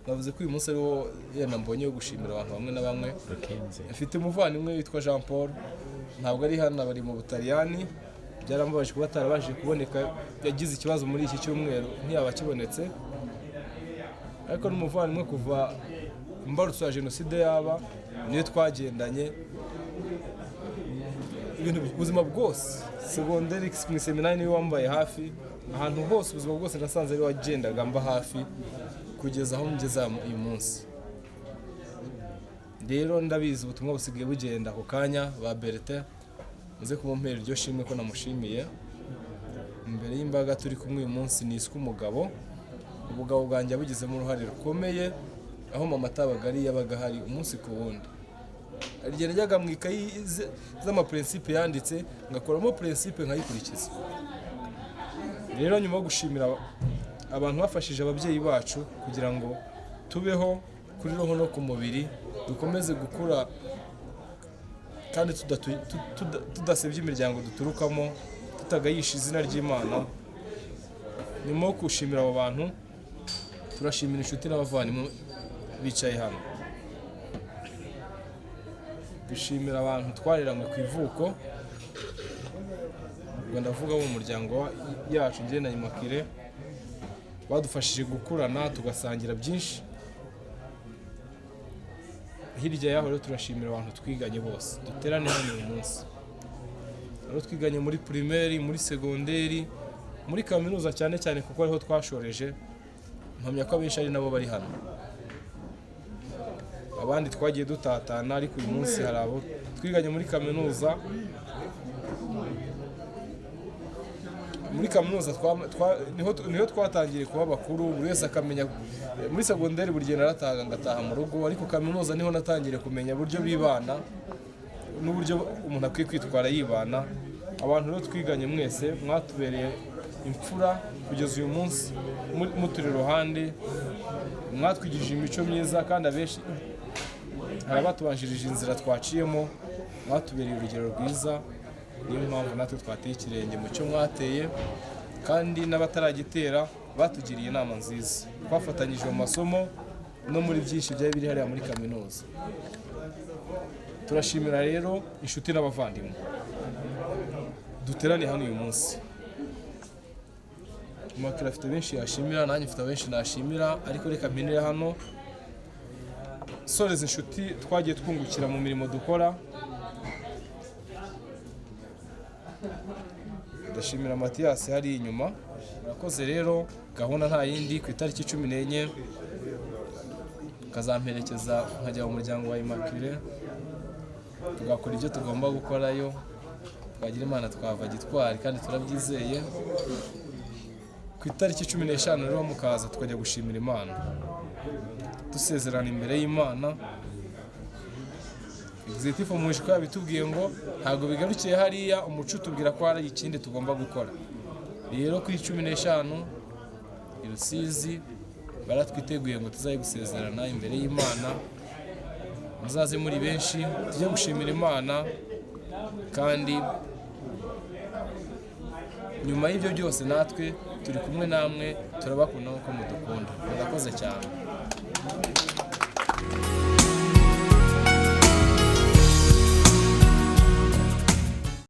bavuze ko uyu munsi ariwo yenda mbonye wo gushimira abantu bamwe na bamwe. Afite umuvandimwe witwa Jean Paul, ntabwo ari hano, bari mu Butaliyani. Byarambabaje kuba atarabashije kuboneka, yagize ikibazo muri iki cyumweru ntiyaba akibonetse, ariko n'umuvandimwe kuva imbarutso ya jenoside yaba niyo twagendanye ibintu ubuzima bwose. Segonderi mu seminari niwe wambaye hafi, ahantu hose ubuzima bwose nasanze ari wagendaga mba hafi kugeza aho ngeze uyu munsi. Rero ndabizi ubutumwa busigaye bugenda ako kanya. Ba Bertin muze kumumpera iryo shimwe ko namushimiye imbere y'imbaga turi kumwe uyu munsi. Niswe umugabo, ubugabo bwanjye bugizemo uruhare rukomeye, aho mama atabaga ari yabaga hari umunsi ku wundi. Igihe najyaga mu ikayi z'amaprincipe yanditse ngakoramo principe nkayikurikiza. Rero nyuma yo gushimira abantu bafashije ababyeyi bacu kugira ngo tubeho kuri roho no ku mubiri, dukomeze gukura kandi tudasebye imiryango duturukamo, tutagayisha izina ry'Imana. Nyuma yo gushimira abo bantu, turashimira inshuti n'abavandimwe bicaye hano. Dushimira abantu twareranywe ku ivuko, ubwo ndavuga mu muryango yacu njye na Immaculée, badufashije gukurana tugasangira byinshi. Hirya yaho rero turashimira abantu twiganye bose duterane hano uyu munsi. Abo twiganye muri primaire, muri segonderi, muri kaminuza cyane cyane kuko ariho twashoreje, mpamya ko abenshi ari nabo bari hano. Abandi twagiye dutatana, ariko uyu munsi hari abo twiganye muri kaminuza. Muri kaminuza niho twatangiye kuba bakuru, buri wese akamenya. Muri segonderi buri gihe naratahaga ngataha mu rugo, ariko kaminuza niho natangiriye kumenya uburyo bibana n'uburyo umuntu akwiye kwitwara yibana. Abantu rero twiganye mwese mwatubereye imfura kugeza uyu munsi, muturi iruhande, mwatwigishije imico myiza, kandi abenshi hari abatubanjirije inzira twaciyemo, mwatubereye urugero rwiza. Niyo mpamvu natwe twateye ikirenge mu cyo mwateye, kandi n'abataragitera batugiriye inama nziza. Twafatanyije mu masomo no muri byinshi byari biri hariya muri kaminuza. Turashimira rero inshuti n'abavandimwe duteraniye hano uyu munsi. Immaculée afite benshi yashimira, nanjye mfite benshi nashimira, ariko reka mpinire hano soreza inshuti twagiye twungukira mu mirimo dukora. Ndashimira Mathias hari inyuma, murakoze. Rero gahunda nta yindi, ku itariki 14 kazamperekeza nkajya mu muryango wa Immaculée, tugakora ibyo tugomba gukorayo, twagira Imana twava gitwari kandi turabyizeye. Ku itariki 15 rero mukaza tukajya gushimira Imana, dusezerana imbere y'Imana. Executive mu ijwi yabitubwiye ngo ntabwo bigarukiye hariya, umuco tubwira ko hari ikindi tugomba gukora. Rero kuri 15 i Rusizi baratwiteguye ngo tuzaye gusezerana imbere y'Imana. Muzaze muri benshi tujye gushimira Imana, kandi nyuma y'ibyo byose natwe turi kumwe namwe, turabakunda nk'uko mudukunda. Murakoze cyane.